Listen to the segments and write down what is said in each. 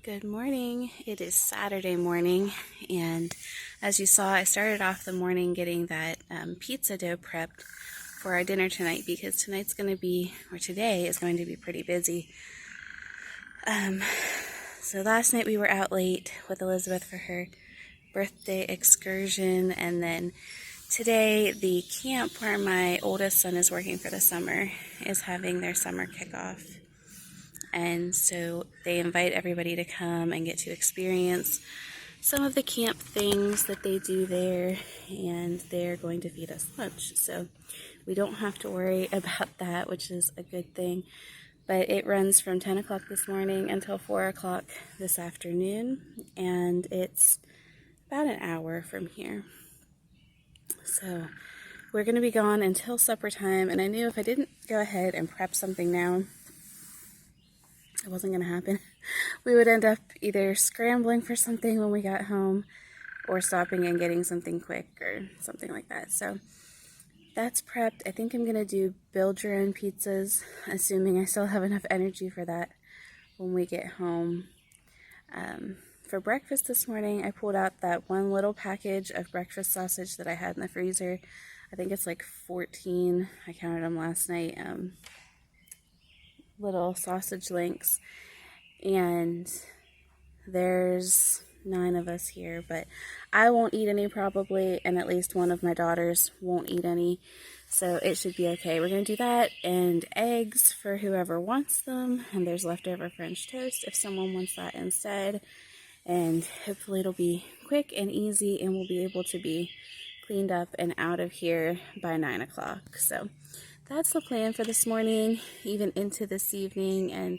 Good morning. It is Saturday morning, and as you saw, I started off the morning getting that pizza dough prepped for our dinner tonight because today is going to be pretty busy. So last night we were out late with Elizabeth for her birthday excursion, and then today the camp where my oldest son is working for the summer is having their summer kickoff. And so they invite everybody to come and get to experience some of the camp things that they do there, and they're going to feed us lunch. So we don't have to worry about that, which is a good thing. But it runs from 10 o'clock this morning until 4 o'clock this afternoon, and it's about an hour from here. So we're going to be gone until supper time, and I knew if I didn't go ahead and prep something now, it wasn't going to happen. We would end up either scrambling for something when we got home or stopping and getting something quick or something like that. So that's prepped. I think I'm going to do build your own pizzas, assuming I still have enough energy for that when we get home. For breakfast this morning, I pulled out that one little package of breakfast sausage that I had in the freezer. I think it's like 14. I counted them last night. Little sausage links, and there's 9 of us here, but I won't eat any probably, and at least one of my daughters won't eat any, so it should be okay. We're going to do that, and eggs for whoever wants them, and there's leftover French toast if someone wants that instead, and hopefully it'll be quick and easy, and we'll be able to be cleaned up and out of here by 9 o'clock. So that's the plan for this morning, even into this evening, and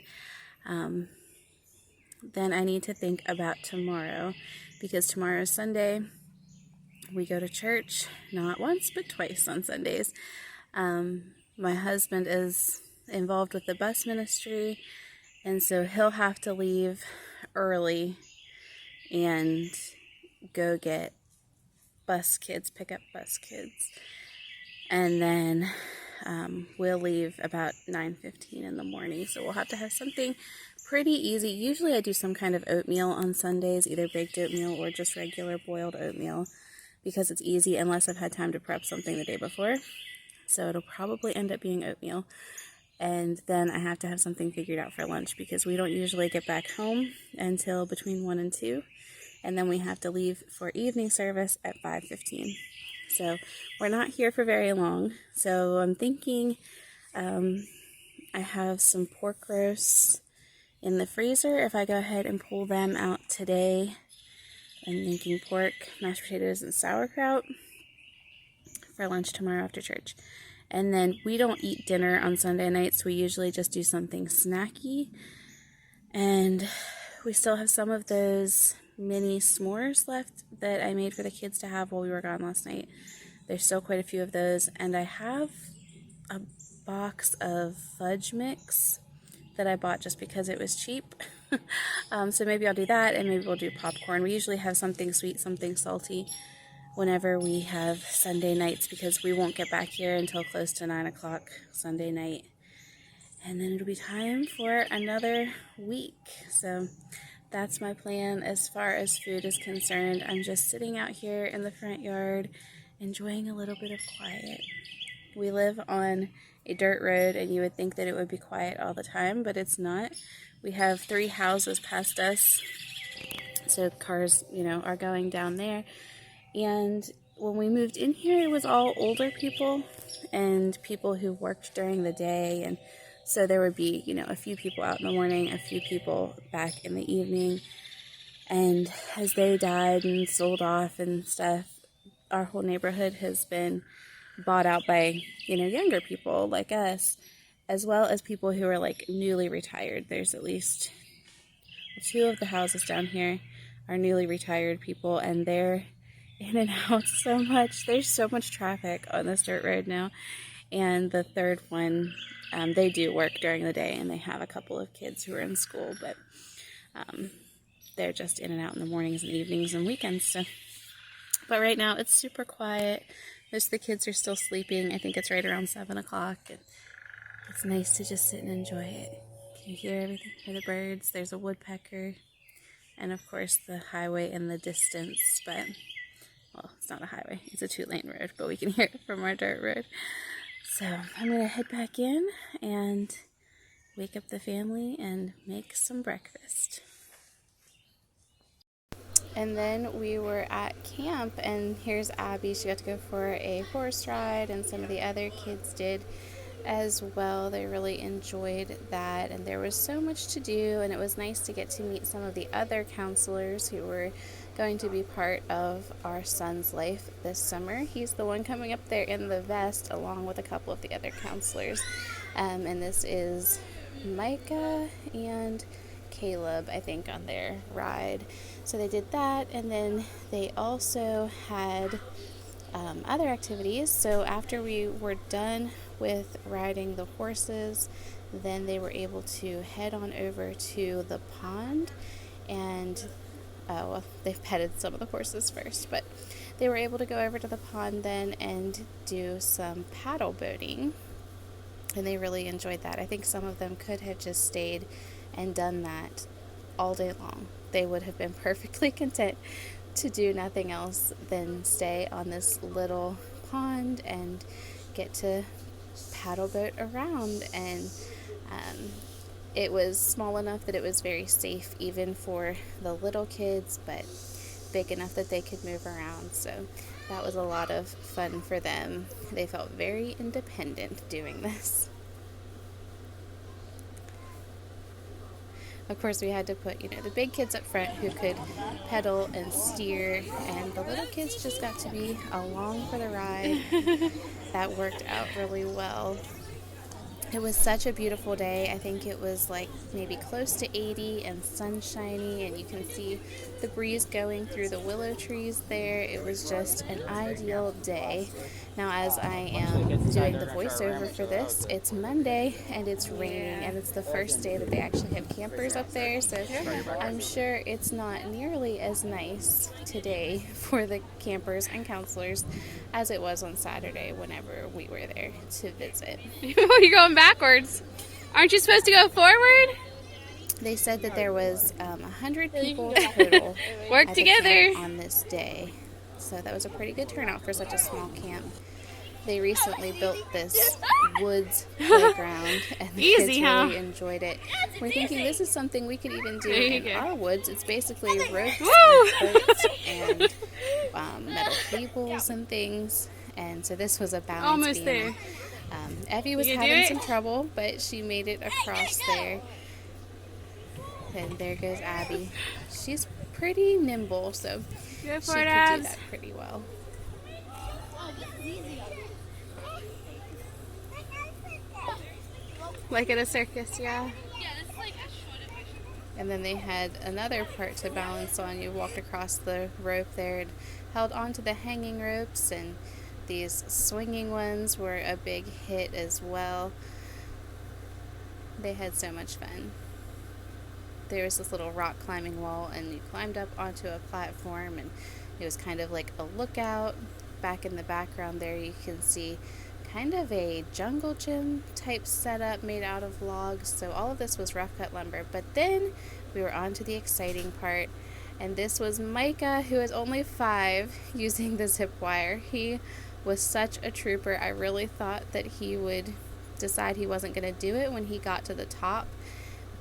then I need to think about tomorrow, because tomorrow is Sunday. We go to church, not once, but twice on Sundays. My husband is involved with the bus ministry, and so he'll have to leave early and go get pick up bus kids, and then we'll leave about 9:15 in the morning, so we'll have to have something pretty easy. Usually I do some kind of oatmeal on Sundays, either baked oatmeal or just regular boiled oatmeal, because it's easy unless I've had time to prep something the day before. So it'll probably end up being oatmeal, and then I have to have something figured out for lunch because we don't usually get back home until between 1 and 2, and then we have to leave for evening service at 5:15. So we're not here for very long. So I'm thinking I have some pork roasts in the freezer. If I go ahead and pull them out today, I'm thinking pork, mashed potatoes, and sauerkraut for lunch tomorrow after church. And then we don't eat dinner on Sunday nights. We usually just do something snacky. And we still have some of those mini s'mores left that I made for the kids to have while we were gone last night. There's still quite a few of those, and I have a box of fudge mix that I bought just because it was cheap. So maybe I'll do that, and maybe we'll do popcorn. We usually have something sweet, something salty whenever we have Sunday nights, because we won't get back here until close to 9 o'clock Sunday night. And then it'll be time for another week. So that's my plan as far as food is concerned. I'm just sitting out here in the front yard, enjoying a little bit of quiet. We live on a dirt road, and you would think that it would be quiet all the time, but it's not. We have 3 houses past us, so cars, are going down there. And when we moved in here, it was all older people and people who worked during the day, and so there would be, a few people out in the morning, a few people back in the evening. And as they died and sold off and stuff, our whole neighborhood has been bought out by, younger people like us, as well as people who are like newly retired. There's at least 2 of the houses down here are newly retired people, and they're in and out so much. There's so much traffic on this dirt road now. And the third one, they do work during the day, and they have a couple of kids who are in school, but they're just in and out in the mornings and evenings and weekends. So, but right now it's super quiet. Most of the kids are still sleeping. I think it's right around 7 o'clock. And it's nice to just sit and enjoy it. Can you hear everything? Hear the birds? There's a woodpecker. and of course the highway in the distance, but, well, it's not a highway, it's a 2-lane road, but we can hear it from our dirt road. So I'm going to head back in and wake up the family and make some breakfast. And then we were at camp, and here's Abby. She got to go for a horse ride, and some of the other kids did as well. They really enjoyed that, and there was so much to do, and it was nice to get to meet some of the other counselors who were going to be part of our son's life this summer. He's the one coming up there in the vest along with a couple of the other counselors, and this is Micah and Caleb, I think, on their ride. So they did that, and then they also had other activities. So after we were done with riding the horses, then they were able to head on over to the pond, and well, they petted some of the horses first, but they were able to go over to the pond then and do some paddle boating, and they really enjoyed that. I think some of them could have just stayed and done that all day long. They would have been perfectly content to do nothing else than stay on this little pond and get to paddle boat around. And it was small enough that it was very safe even for the little kids, but big enough that they could move around. So that was a lot of fun for them. They felt very independent doing this. Of course, we had to put, the big kids up front who could pedal and steer, and the little kids just got to be along for the ride. That worked out really well. It was such a beautiful day. I think it was like maybe close to 80 and sunshiny, and you can see the breeze going through the willow trees there. It was just an ideal day. Now, as I am doing the voiceover for this, it's Monday and it's raining, and it's the first day that they actually have campers up there, so I'm sure it's not nearly as nice today for the campers and counselors as it was on Saturday whenever we were there to visit. You're going backwards. Aren't you supposed to go forward? They said that there was 100 people total Work at together the camp on this day. So that was a pretty good turnout for such a small camp. They recently built this woods playground, and the kids really enjoyed it. We're thinking this is something we could even do in our woods. It's basically ropes and boats and metal cables and things. And so this was a balance Almost beam. there. Evie was having some trouble, but she made it across there. And there goes Abby. She's pretty nimble, so she could do that pretty well. Like at a circus, yeah. And then they had another part to balance on. You walked across the rope there and held onto the hanging ropes, and these swinging ones were a big hit as well. They had so much fun. There was this little rock climbing wall, and you climbed up onto a platform, and it was kind of like a lookout. Back in the background there you can see kind of a jungle gym type setup made out of logs. So all of this was rough cut lumber. But then we were on to the exciting part, and this was Micah, who is only 5, using the zip wire. He was such a trooper. I really thought that he would decide he wasn't going to do it when he got to the top,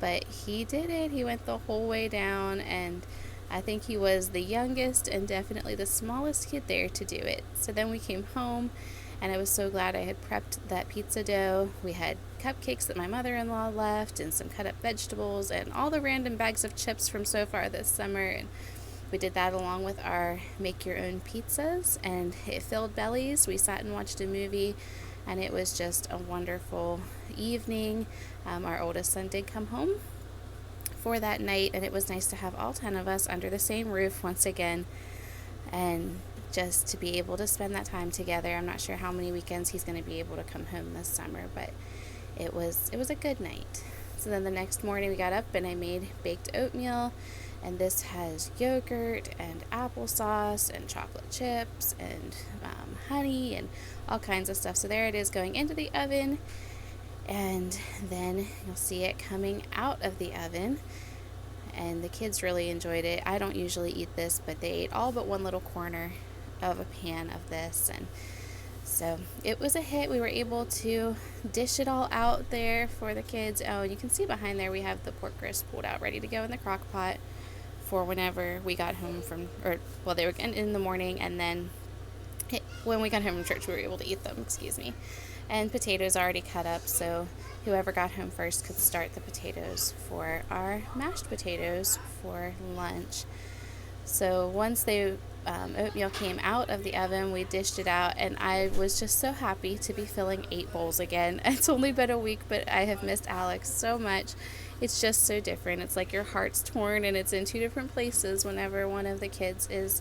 but he did it. He went the whole way down, and I think he was the youngest and definitely the smallest kid there to do it. So then we came home, and I was so glad I had prepped that pizza dough. We had cupcakes that my mother-in-law left, and some cut up vegetables, and all the random bags of chips from so far this summer, and we did that along with our make your own pizzas, and it filled bellies. We sat and watched a movie, and it was just a wonderful evening. Our oldest son did come home for that night, and it was nice to have all 10 of us under the same roof once again, and just to be able to spend that time together. I'm not sure how many weekends he's going to be able to come home this summer, but it was a good night. So then the next morning we got up and I made baked oatmeal, and this has yogurt and applesauce and chocolate chips and honey and all kinds of stuff. So there it is going into the oven, and then you'll see it coming out of the oven. and the kids really enjoyed it. I don't usually eat this, but they ate all but one little corner of a pan of this, and so it was a hit. We were able to dish it all out there for the kids. Oh, and you can see behind there we have the pork roast pulled out ready to go in the crock pot for whenever we got home from, or well, they were in the morning, and then when we got home from church we were able to eat them, excuse me. And potatoes already cut up, so whoever got home first could start the potatoes for our mashed potatoes for lunch. So once the oatmeal came out of the oven, we dished it out, and I was just so happy to be filling 8 bowls again. It's only been a week, but I have missed Alex so much. It's just so different. It's like your heart's torn and it's in 2 different places whenever one of the kids is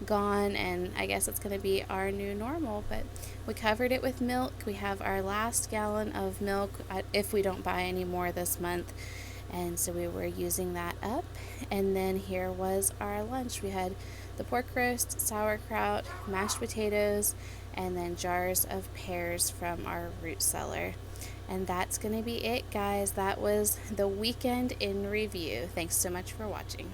gone, and I guess it's going to be our new normal. But we covered it with milk. We have our last gallon of milk if we don't buy any more this month. And so we were using that up. And then here was our lunch. We had the pork roast, sauerkraut, mashed potatoes, and then jars of pears from our root cellar. And that's going to be it, guys. That was the weekend in review. Thanks so much for watching.